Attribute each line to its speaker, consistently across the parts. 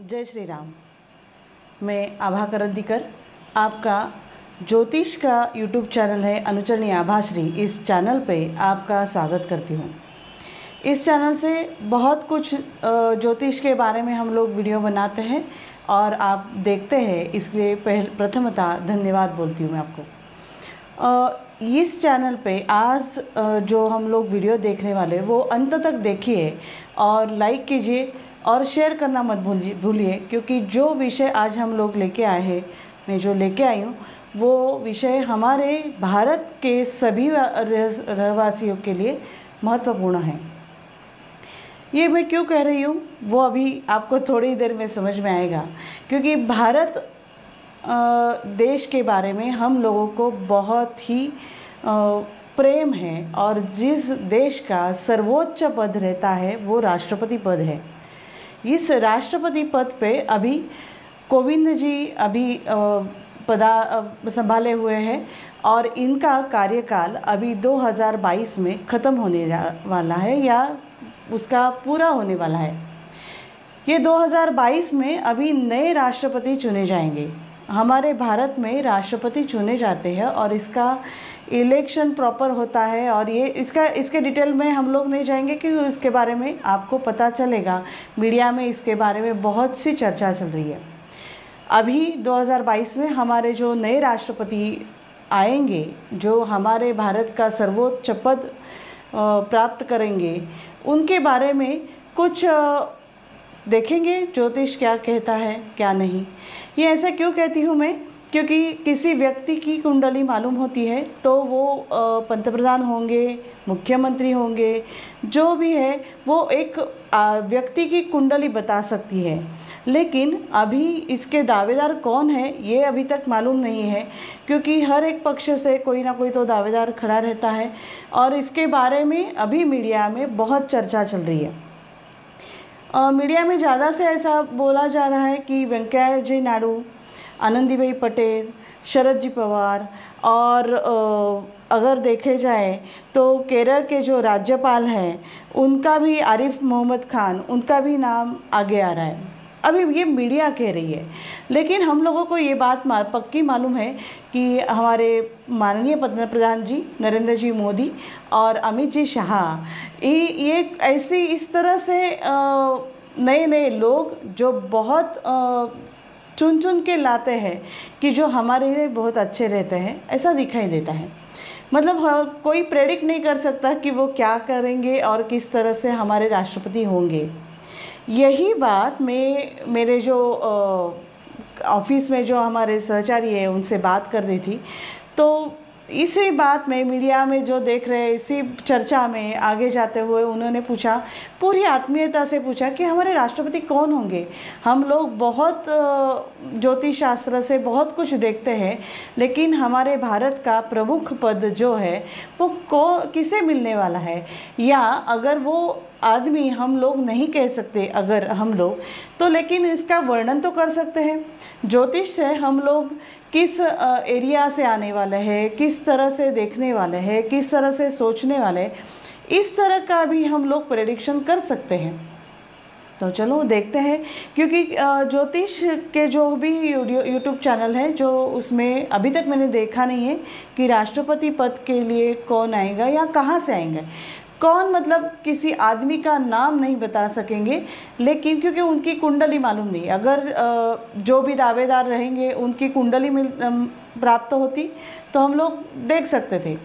Speaker 1: जय श्री राम। मैं आभा करंदीकर, आपका ज्योतिष का यूट्यूब चैनल है अनुचरणी आभाश्री, इस चैनल पे आपका स्वागत करती हूँ। इस चैनल से बहुत कुछ ज्योतिष के बारे में हम लोग वीडियो बनाते हैं और आप देखते हैं, इसलिए प्रथमतः धन्यवाद बोलती हूँ मैं आपको। इस चैनल पे आज जो हम लोग वीडियो देखने वाले वो अंत तक देखिए और लाइक कीजिए और शेयर करना मत भूलिए, क्योंकि जो विषय आज हम लोग लेके आए हैं, मैं जो लेके आई हूँ वो विषय हमारे भारत के सभी रहवासियों के लिए महत्वपूर्ण है। ये मैं क्यों कह रही हूँ वो अभी आपको थोड़ी देर में समझ में आएगा, क्योंकि भारत देश के बारे में हम लोगों को बहुत ही प्रेम है और जिस देश का सर्वोच्च पद रहता है वो राष्ट्रपति पद है। इस राष्ट्रपति पद पे अभी कोविंद जी अभी संभाले हुए हैं और इनका कार्यकाल अभी 2022 में ख़त्म होने वाला है या उसका पूरा होने वाला है। ये 2022 में अभी नए राष्ट्रपति चुने जाएंगे। हमारे भारत में राष्ट्रपति चुने जाते हैं और इसका इलेक्शन प्रॉपर होता है और ये इसके डिटेल में हम लोग नहीं जाएंगे, क्योंकि इसके बारे में आपको पता चलेगा। मीडिया में इसके बारे में बहुत सी चर्चा चल रही है। अभी 2022 में हमारे जो नए राष्ट्रपति आएंगे, जो हमारे भारत का सर्वोच्च पद प्राप्त करेंगे, उनके बारे में कुछ देखेंगे ज्योतिष क्या कहता है क्या नहीं। ये ऐसा क्यों कहती हूँ मैं, क्योंकि किसी व्यक्ति की कुंडली मालूम होती है तो वो पंतप्रधान होंगे, मुख्यमंत्री होंगे, जो भी है वो एक व्यक्ति की कुंडली बता सकती है। लेकिन अभी इसके दावेदार कौन है ये अभी तक मालूम नहीं है, क्योंकि हर एक पक्ष से कोई ना कोई तो दावेदार खड़ा रहता है और इसके बारे में अभी मीडिया में बहुत चर्चा चल रही है। मीडिया में ज़्यादा से ऐसा बोला जा रहा है कि वेंकैया जी नायडू, आनंदीबेन पटेल, शरद जी पवार और अगर देखे जाए तो केरल के जो राज्यपाल हैं उनका भी आरिफ मोहम्मद खान, उनका भी नाम आगे आ रहा है। अभी ये मीडिया कह रही है, लेकिन हम लोगों को ये बात पक्की मालूम है कि हमारे माननीय प्रधान जी नरेंद्र जी मोदी और अमित जी शाह ये ऐसी इस तरह से नए नए लोग जो बहुत चुन के लाते हैं कि जो हमारे लिए बहुत अच्छे रहते हैं, ऐसा दिखाई देता है। मतलब कोई प्रेडिक्ट नहीं कर सकता कि वो क्या करेंगे और किस तरह से हमारे राष्ट्रपति होंगे। यही बात मैं मेरे जो ऑफिस में जो हमारे सहचारी है उनसे बात कर रही थी, तो इसी बात में मीडिया में जो देख रहे हैं, इसी चर्चा में आगे जाते हुए उन्होंने पूछा, पूरी आत्मीयता से पूछा कि हमारे राष्ट्रपति कौन होंगे। हम लोग बहुत ज्योतिष शास्त्र से बहुत कुछ देखते हैं, लेकिन हमारे भारत का प्रमुख पद जो है वो किसे मिलने वाला है, या अगर वो आदमी हम लोग नहीं कह सकते अगर हम लोग तो, लेकिन इसका वर्णन तो कर सकते हैं। ज्योतिष से हम लोग किस एरिया से आने वाले हैं, किस तरह से देखने वाले हैं, किस तरह से सोचने वाले हैं, इस तरह का भी हम लोग प्रेडिक्शन कर सकते हैं। तो चलो देखते हैं, क्योंकि ज्योतिष के जो भी यूट्यूब चैनल है जो उसमें अभी तक मैंने देखा नहीं है कि राष्ट्रपति पद के लिए कौन आएगा या कहाँ से आएंगे। कौन मतलब किसी आदमी का नाम नहीं बता सकेंगे, लेकिन क्योंकि उनकी कुंडली मालूम नहीं। अगर जो भी दावेदार रहेंगे उनकी कुंडली प्राप्त होती तो हम लोग देख सकते थे,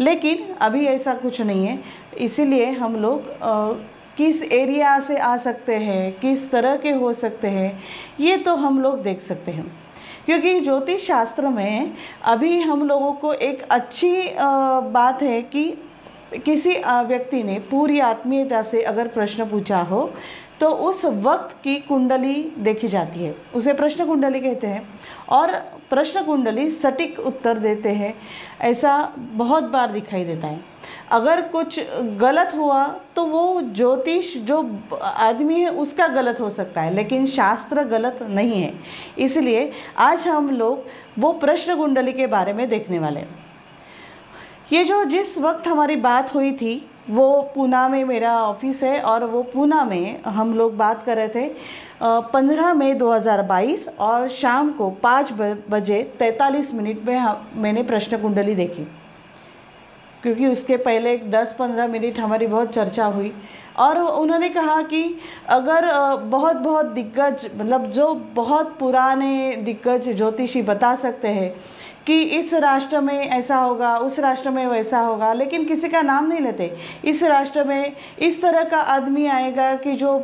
Speaker 1: लेकिन अभी ऐसा कुछ नहीं है। इसीलिए हम लोग किस एरिया से आ सकते हैं, किस तरह के हो सकते हैं, ये तो हम लोग देख सकते हैं। क्योंकि ज्योतिष शास्त्र में अभी हम लोगों को एक अच्छी बात है कि किसी व्यक्ति ने पूरी आत्मीयता से अगर प्रश्न पूछा हो तो उस वक्त की कुंडली देखी जाती है, उसे प्रश्न कुंडली कहते हैं, और प्रश्न कुंडली सटीक उत्तर देते हैं। ऐसा बहुत बार दिखाई देता है। अगर कुछ गलत हुआ तो वो ज्योतिष जो आदमी है उसका गलत हो सकता है, लेकिन शास्त्र गलत नहीं है। इसलिए आज हम लोग वो प्रश्न कुंडली के बारे में देखने वाले हैं। ये जो जिस वक्त हमारी बात हुई थी वो पूना में मेरा ऑफिस है और वो पूना में हम लोग बात कर रहे थे 15 मई 2022 और शाम को 5 बजे 43 मिनट में मैंने प्रश्न कुंडली देखी, क्योंकि उसके पहले 10-15 मिनट हमारी बहुत चर्चा हुई और उन्होंने कहा कि अगर बहुत बहुत दिग्गज, मतलब जो बहुत पुराने दिग्गज ज्योतिषी बता सकते हैं कि इस राष्ट्र में ऐसा होगा, उस राष्ट्र में वैसा होगा, लेकिन किसी का नाम नहीं लेते, इस राष्ट्र में इस तरह का आदमी आएगा कि जो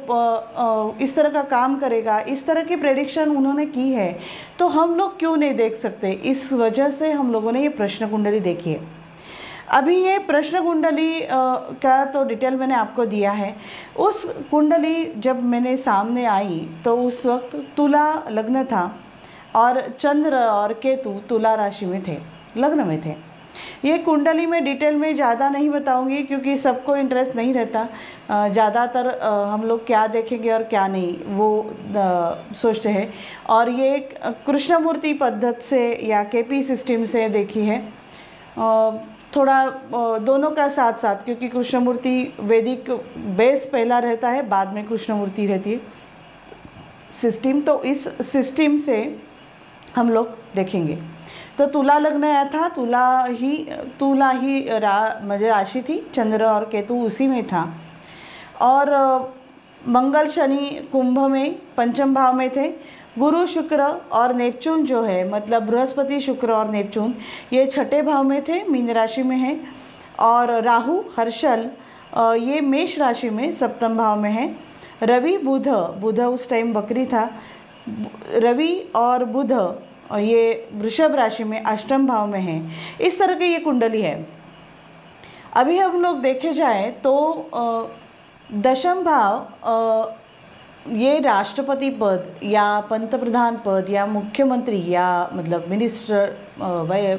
Speaker 1: इस तरह का काम करेगा, इस तरह की प्रेडिक्शन उन्होंने की है, तो हम लोग क्यों नहीं देख सकते। इस वजह से हम लोगों ने ये प्रश्न कुंडली देखी है। अभी ये प्रश्न कुंडली का तो डिटेल मैंने आपको दिया है। उस कुंडली जब मैंने सामने आई तो उस वक्त तुला लग्न था और चंद्र और केतु तुला राशि में थे, लग्न में थे। ये कुंडली में डिटेल में ज़्यादा नहीं बताऊंगी क्योंकि सबको इंटरेस्ट नहीं रहता। ज़्यादातर हम लोग क्या देखेंगे और क्या नहीं वो सोचते हैं। और ये कृष्णमूर्ति पद्धति से या केपी सिस्टम से देखी है, थोड़ा दोनों का साथ साथ, क्योंकि कृष्णमूर्ति वैदिक बेस पहला रहता है, बाद में कृष्णमूर्ति रहती है सिस्टम। तो इस सिस्टम से हम लोग देखेंगे। तो तुला लग्न आया था, तुला ही मुझे राशि थी, चंद्र और केतु उसी में था। और मंगल शनि कुंभ में पंचम भाव में थे। गुरु शुक्र और नेपचून जो है, मतलब बृहस्पति शुक्र और नेपचून, ये छठे भाव में थे, मीन राशि में है। और राहु हर्षल ये मेष राशि में सप्तम भाव में है। रवि बुध उस टाइम बकरी था, रवि और बुध और ये वृषभ राशि में अष्टम भाव में है। इस तरह की ये कुंडली है। अभी हम लोग देखे जाए तो दशम भाव ये राष्ट्रपति पद या पंतप्रधान पद या मुख्यमंत्री या मतलब मिनिस्टर वह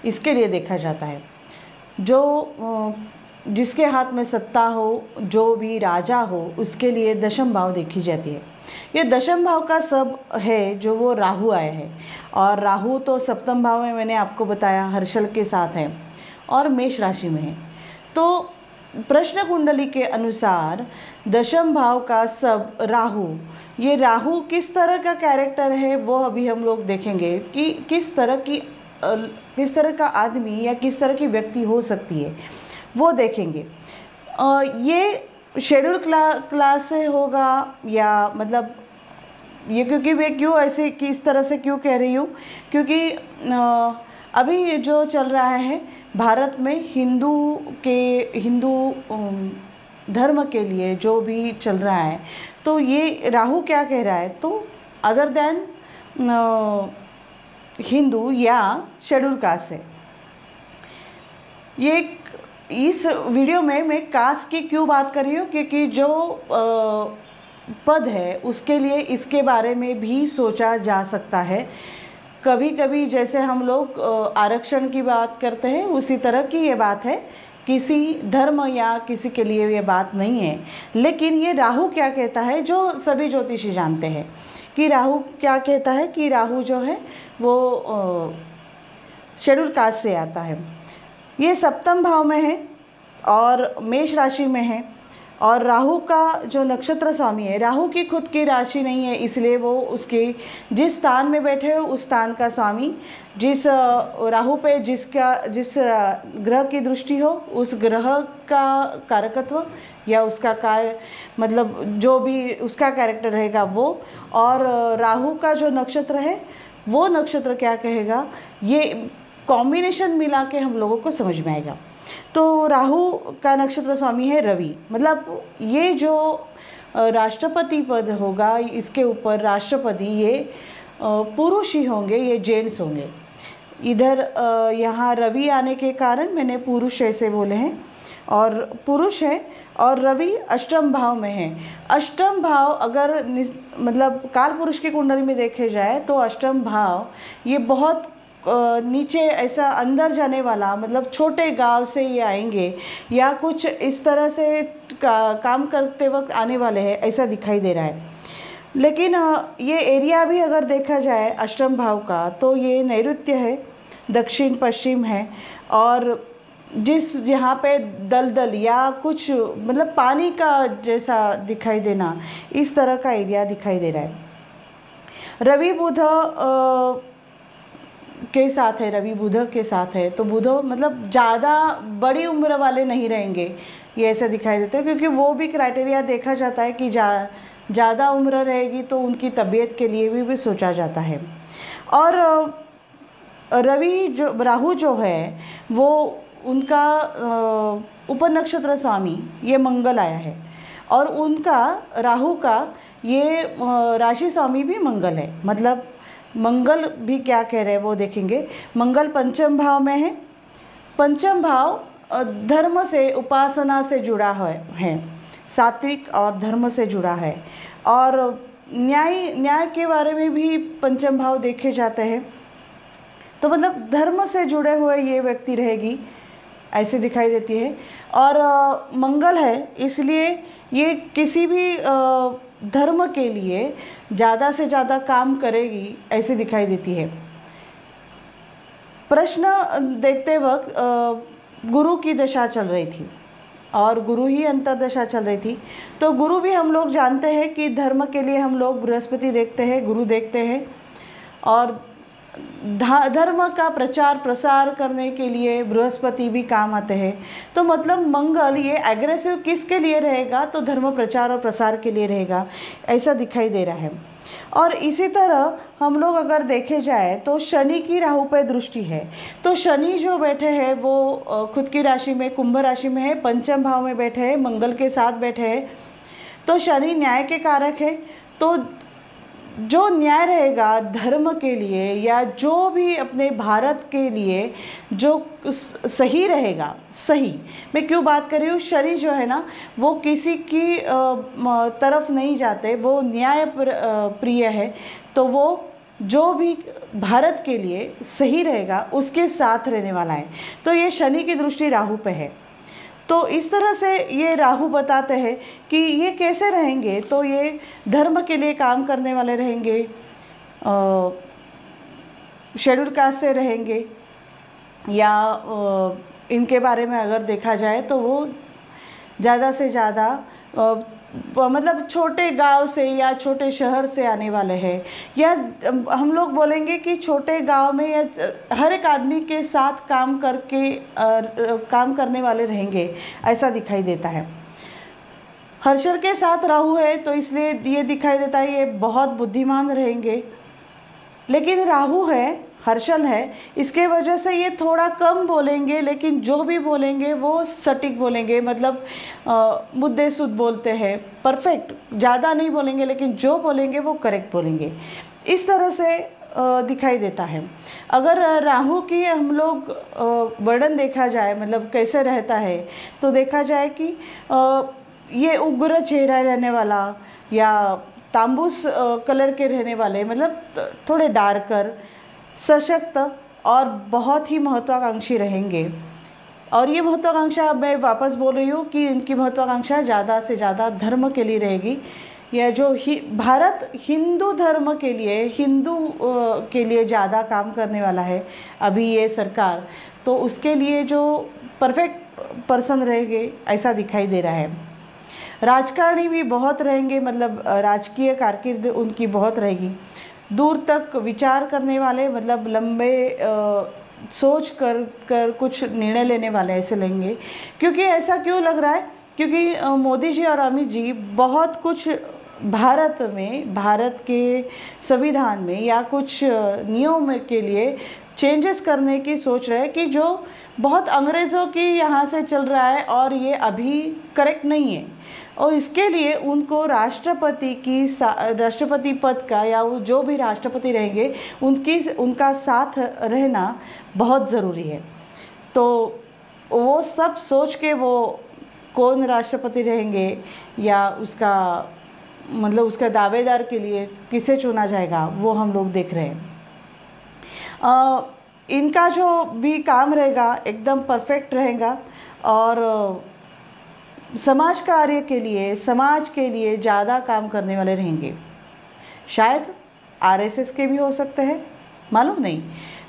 Speaker 1: इसके लिए देखा जाता है। जो जिसके हाथ में सत्ता हो, जो भी राजा हो, उसके लिए दशम भाव देखी जाती है। ये दशम भाव का सब है जो वो राहु आया है, और राहु तो सप्तम भाव में मैंने आपको बताया हर्षल के साथ है और मेष राशि में है। तो प्रश्न कुंडली के अनुसार दशम भाव का सब राहु, ये राहु किस तरह का कैरेक्टर है वो अभी हम लोग देखेंगे कि किस तरह का आदमी या किस तरह की व्यक्ति हो सकती है वो देखेंगे। ये शेड्यूल क्लास से होगा या मतलब ये, क्योंकि मैं क्यों ऐसे किस तरह से क्यों कह रही हूँ, क्योंकि अभी जो चल रहा है भारत में हिंदू धर्म के लिए जो भी चल रहा है, तो ये राहु क्या कह रहा है, तो अदर देन हिंदू या शेड्यूल कास्ट से। ये इस वीडियो में मैं कास्ट की क्यों बात कर रही हूँ, क्योंकि जो पद है उसके लिए इसके बारे में भी सोचा जा सकता है। कभी कभी जैसे हम लोग आरक्षण की बात करते हैं, उसी तरह की ये बात है। किसी धर्म या किसी के लिए ये बात नहीं है, लेकिन ये राहु क्या कहता है जो सभी ज्योतिषी जानते हैं कि राहु क्या कहता है कि राहु जो है वो शेड्यूल कास्ट से आता है। ये सप्तम भाव में है और मेष राशि में है। और राहु का जो नक्षत्र स्वामी है, राहु की खुद की राशि नहीं है, इसलिए वो उसके जिस स्थान में बैठे हो उस स्थान का स्वामी, जिस राहु पे जिस ग्रह की दृष्टि हो उस ग्रह का कारकत्व या उसका कार्य, मतलब जो भी उसका कैरेक्टर रहेगा वो। और राहु का जो नक्षत्र है वो नक्षत्र क्या कहेगा, ये कॉम्बिनेशन मिला के हम लोगों को समझ में आएगा। तो राहु का नक्षत्र स्वामी है रवि, मतलब ये जो राष्ट्रपति पद होगा इसके ऊपर राष्ट्रपति ये पुरुष ही होंगे, ये जेंट्स होंगे। इधर यहाँ रवि आने के कारण मैंने पुरुष ऐसे बोले हैं, और पुरुष है और रवि अष्टम भाव में है। अष्टम भाव अगर मतलब काल पुरुष की कुंडली में देखे जाए तो अष्टम भाव ये बहुत नीचे ऐसा अंदर जाने वाला, मतलब छोटे गांव से ये आएंगे या कुछ इस तरह से काम करते वक्त आने वाले हैं, ऐसा दिखाई दे रहा है। लेकिन ये एरिया भी अगर देखा जाए अष्टम भाव का तो ये नैऋत्य है, दक्षिण पश्चिम है, और जिस जहाँ पे दलदल या कुछ मतलब पानी का जैसा दिखाई देना, इस तरह का एरिया दिखाई दे रहा है। रवि बुध के साथ है, रवि बुध के साथ है, तो बुध मतलब ज़्यादा बड़ी उम्र वाले नहीं रहेंगे, ये ऐसा दिखाई देता है, क्योंकि वो भी क्राइटेरिया देखा जाता है कि ज़्यादा उम्र रहेगी तो उनकी तबीयत के लिए भी सोचा जाता है। और रवि जो राहु जो है वो उनका उपनक्षत्र स्वामी ये मंगल आया है, और उनका राहु का ये राशि स्वामी भी मंगल है। मतलब मंगल भी क्या कह रहे हैं वो देखेंगे। मंगल पंचम भाव में है। पंचम भाव धर्म से, उपासना से जुड़ा है, सात्विक और धर्म से जुड़ा है, और न्याय के बारे में भी पंचम भाव देखे जाते हैं। तो मतलब धर्म से जुड़े हुए ये व्यक्ति रहेगी, ऐसे दिखाई देती है। और मंगल है, इसलिए ये किसी भी धर्म के लिए ज़्यादा से ज़्यादा काम करेगी, ऐसे दिखाई देती है। प्रश्न देखते वक्त गुरु की दशा चल रही थी, और गुरु ही अंतर्दशा चल रही थी। तो गुरु भी हम लोग जानते हैं कि धर्म के लिए हम लोग बृहस्पति देखते हैं, गुरु देखते हैं, और धर्म का प्रचार प्रसार करने के लिए बृहस्पति भी काम आते हैं। तो मतलब मंगल ये एग्रेसिव किसके लिए रहेगा, तो धर्म प्रचार और प्रसार के लिए रहेगा, ऐसा दिखाई दे रहा है। और इसी तरह हम लोग अगर देखे जाए तो शनि की राहु पे दृष्टि है। तो शनि जो बैठे हैं वो खुद की राशि में, कुंभ राशि में है, पंचम भाव में बैठे हैं, मंगल के साथ बैठे हैं। तो शनि न्याय के कारक है। तो जो न्याय रहेगा धर्म के लिए, या जो भी अपने भारत के लिए जो सही रहेगा, सही मैं क्यों बात कर रही हूँ, शनि जो है ना वो किसी की तरफ नहीं जाते, वो न्याय प्रिय है। तो वो जो भी भारत के लिए सही रहेगा उसके साथ रहने वाला है। तो ये शनि की दृष्टि राहु पे है। तो इस तरह से ये राहु बताते हैं कि ये कैसे रहेंगे। तो ये धर्म के लिए काम करने वाले रहेंगे, शेड्यूल कास्ट से रहेंगे, या इनके बारे में अगर देखा जाए तो वो ज़्यादा से ज़्यादा मतलब छोटे गांव से या छोटे शहर से आने वाले हैं, या हम लोग बोलेंगे कि छोटे गांव में या हर एक आदमी के साथ काम करने वाले रहेंगे, ऐसा दिखाई देता है। हर्षल के साथ राहु है, तो इसलिए ये दिखाई देता है ये बहुत बुद्धिमान रहेंगे। लेकिन राहु है, हर्षल है, इसके वजह से ये थोड़ा कम बोलेंगे, लेकिन जो भी बोलेंगे वो सटीक बोलेंगे। मतलब मुद्दे सुध बोलते हैं, परफेक्ट, ज़्यादा नहीं बोलेंगे, लेकिन जो बोलेंगे वो करेक्ट बोलेंगे, इस तरह से दिखाई देता है। अगर राहु की हम लोग वर्णन देखा जाए, मतलब कैसे रहता है, तो देखा जाए कि ये उग्र चेहरा रहने वाला, या तांबूस कलर के रहने वाले, मतलब थोड़े डार्कर, सशक्त और बहुत ही महत्वाकांक्षी रहेंगे। और ये महत्वाकांक्षा, मैं वापस बोल रही हूँ कि इनकी महत्वाकांक्षा ज़्यादा से ज़्यादा धर्म के लिए रहेगी। यह जो भारत हिंदू धर्म के लिए, हिंदू के लिए ज़्यादा काम करने वाला है अभी ये सरकार, तो उसके लिए जो परफेक्ट पर्सन रहेंगे, ऐसा दिखाई दे रहा है। राजकारणी भी बहुत रहेंगे, मतलब राजकीय कारकिर्द उनकी बहुत रहेगी। दूर तक विचार करने वाले, मतलब लंबे सोच कर कुछ निर्णय लेने वाले ऐसे लेंगे। क्योंकि ऐसा क्यों लग रहा है, क्योंकि मोदी जी और अमित जी बहुत कुछ भारत में, भारत के संविधान में या कुछ नियम के लिए चेंजेस करने की सोच रहे हैं, कि जो बहुत अंग्रेज़ों की यहाँ से चल रहा है और ये अभी करेक्ट नहीं है। और इसके लिए उनको राष्ट्रपति पद का, या वो जो भी राष्ट्रपति रहेंगे उनका साथ रहना बहुत ज़रूरी है। तो वो सब सोच के वो कौन राष्ट्रपति रहेंगे, या उसका मतलब उसका दावेदार के लिए किसे चुना जाएगा, वो हम लोग देख रहे हैं। इनका जो भी काम रहेगा एकदम परफेक्ट रहेगा, और समाज कार्य के लिए, समाज के लिए ज़्यादा काम करने वाले रहेंगे। शायद आरएसएस के भी हो सकते हैं, मालूम नहीं,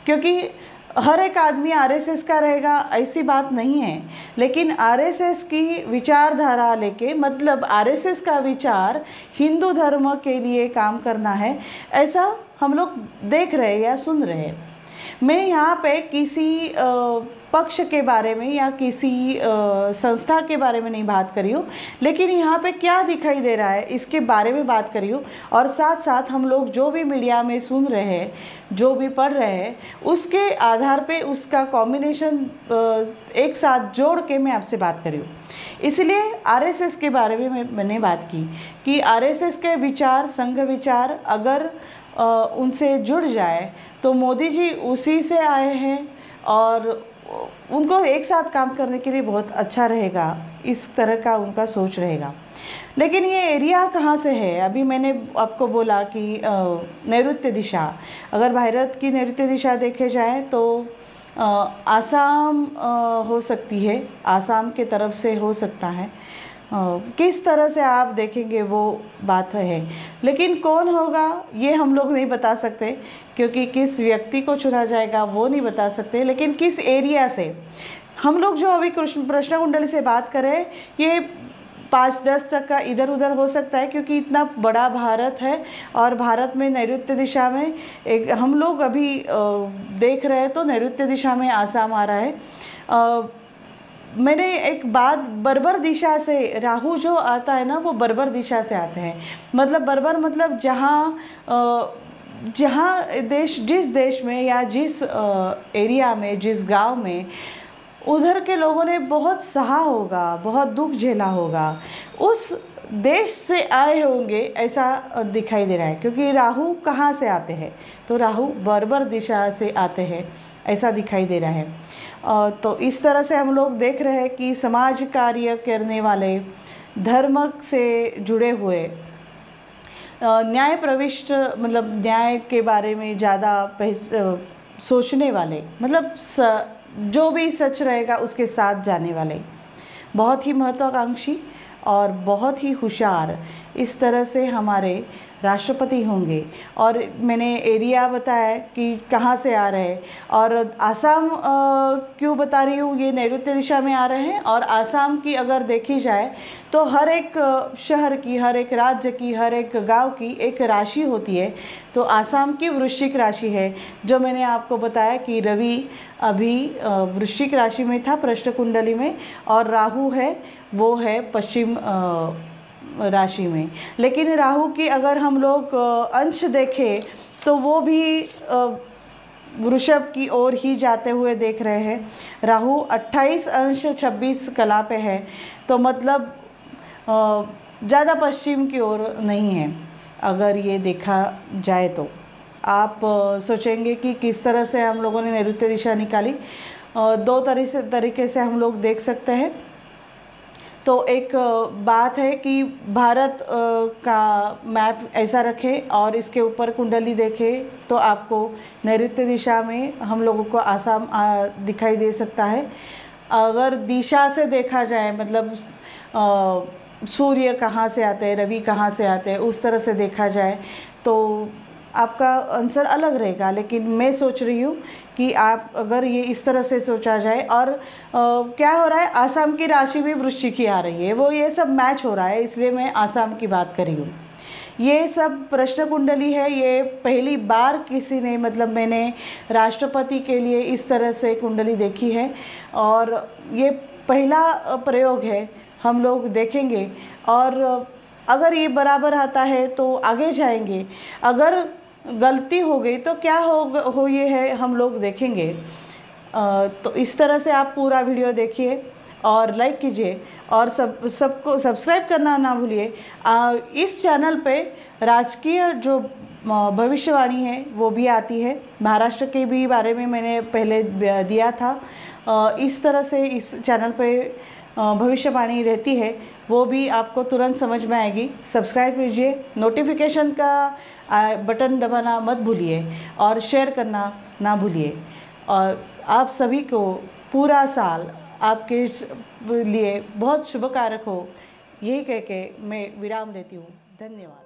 Speaker 1: क्योंकि हर एक आदमी आरएसएस का रहेगा ऐसी बात नहीं है, लेकिन आरएसएस की विचारधारा लेके, मतलब आरएसएस का विचार हिंदू धर्म के लिए काम करना है, ऐसा हम लोग देख रहे हैं या सुन रहे हैं। मैं यहाँ पे किसी पक्ष के बारे में या किसी संस्था के बारे में नहीं बात करी हूँ, लेकिन यहाँ पे क्या दिखाई दे रहा है इसके बारे में बात करी हूँ। और साथ साथ हम लोग जो भी मीडिया में सुन रहे हैं, जो भी पढ़ रहे हैं, उसके आधार पे उसका कॉम्बिनेशन एक साथ जोड़ के मैं आपसे बात करी हूँ। इसलिए आरएसएस के बारे में मैंने बात की कि आरएसएस के विचार, संघ विचार अगर उनसे जुड़ जाए तो मोदी जी उसी से आए हैं और उनको एक साथ काम करने के लिए बहुत अच्छा रहेगा, इस तरह का उनका सोच रहेगा। लेकिन ये एरिया कहाँ से है? अभी मैंने आपको बोला कि नैऋत्य दिशा, अगर भारत की नैऋत्य दिशा देखे जाए तो आसाम हो सकती है, आसाम के तरफ से हो सकता है। किस तरह से आप देखेंगे वो बात है, लेकिन कौन होगा ये हम लोग नहीं बता सकते, क्योंकि किस व्यक्ति को चुना जाएगा वो नहीं बता सकते। लेकिन किस एरिया से हम लोग जो अभी प्रश्न कुंडली से बात करें, ये 5-10 तक का इधर उधर हो सकता है, क्योंकि इतना बड़ा भारत है और भारत में नैऋत्य दिशा में एक हम लोग अभी देख रहे हैं तो नैऋत्य दिशा में आसाम आ रहा है। मैंने एक बात, बर्बर दिशा से राहु जो आता है ना, वो बर्बर दिशा से आते हैं। मतलब बर्बर मतलब जहाँ जिस देश में या जिस एरिया में, जिस गांव में उधर के लोगों ने बहुत सहा होगा, बहुत दुख झेला होगा, उस देश से आए होंगे ऐसा दिखाई दे रहा है। क्योंकि राहु कहाँ से आते हैं, तो राहु बर्बर दिशा से आते हैं, ऐसा दिखाई दे रहा है। तो इस तरह से हम लोग देख रहे हैं कि समाज कार्य करने वाले, धर्म से जुड़े हुए, न्याय प्रविष्ट, मतलब न्याय के बारे में ज़्यादा सोचने वाले, मतलब जो भी सच रहेगा उसके साथ जाने वाले, बहुत ही महत्वाकांक्षी और बहुत ही होशियार, इस तरह से हमारे राष्ट्रपति होंगे। और मैंने एरिया बताया कि कहाँ से आ रहे हैं, और आसाम क्यों बता रही हूँ, ये नैऋत्य दिशा में आ रहे हैं। और आसाम की अगर देखी जाए तो हर एक शहर की, हर एक राज्य की, हर एक गांव की एक राशि होती है। तो आसाम की वृश्चिक राशि है, जो मैंने आपको बताया कि रवि अभी वृश्चिक राशि में था प्रश्न कुंडली में, और राहु है वो है पश्चिम राशि में। लेकिन राहु की अगर हम लोग अंश देखें तो वो भी वृषभ की ओर ही जाते हुए देख रहे हैं। राहु 28 अंश 26 कला पे है, तो मतलब ज़्यादा पश्चिम की ओर नहीं है। अगर ये देखा जाए तो आप सोचेंगे कि किस तरह से हम लोगों ने नैऋत्य दिशा निकाली। दो तरीके से हम लोग देख सकते हैं। तो एक बात है कि भारत का मैप ऐसा रखें और इसके ऊपर कुंडली देखें तो आपको नैऋत्य दिशा में हम लोगों को आसाम दिखाई दे सकता है। अगर दिशा से देखा जाए, मतलब सूर्य कहाँ से आते हैं, रवि कहाँ से आते हैं, उस तरह से देखा जाए तो आपका आंसर अलग रहेगा। लेकिन मैं सोच रही हूँ कि आप अगर ये इस तरह से सोचा जाए, और क्या हो रहा है, आसाम की राशि भी वृश्चिक ही आ रही है, वो ये सब मैच हो रहा है, इसलिए मैं आसाम की बात कर रही हूँ। ये सब प्रश्न कुंडली है, ये पहली बार किसी ने, मतलब मैंने राष्ट्रपति के लिए इस तरह से कुंडली देखी है, और ये पहला प्रयोग है। हम लोग देखेंगे और अगर ये बराबर आता है तो आगे जाएंगे, अगर गलती हो गई तो क्या हो ये है हम लोग देखेंगे। तो इस तरह से आप पूरा वीडियो देखिए और लाइक कीजिए, और सबको सब्सक्राइब करना ना भूलिए। इस चैनल पे राजकीय जो भविष्यवाणी है वो भी आती है, महाराष्ट्र के भी बारे में मैंने पहले दिया था। इस तरह से इस चैनल पे भविष्यवाणी रहती है, वो भी आपको तुरंत समझ में आएगी। सब्सक्राइब कीजिए, नोटिफिकेशन का बटन दबाना मत भूलिए और शेयर करना ना भूलिए। और आप सभी को पूरा साल आपके लिए बहुत शुभकारक हो, यही कह के मैं विराम लेती हूँ। धन्यवाद।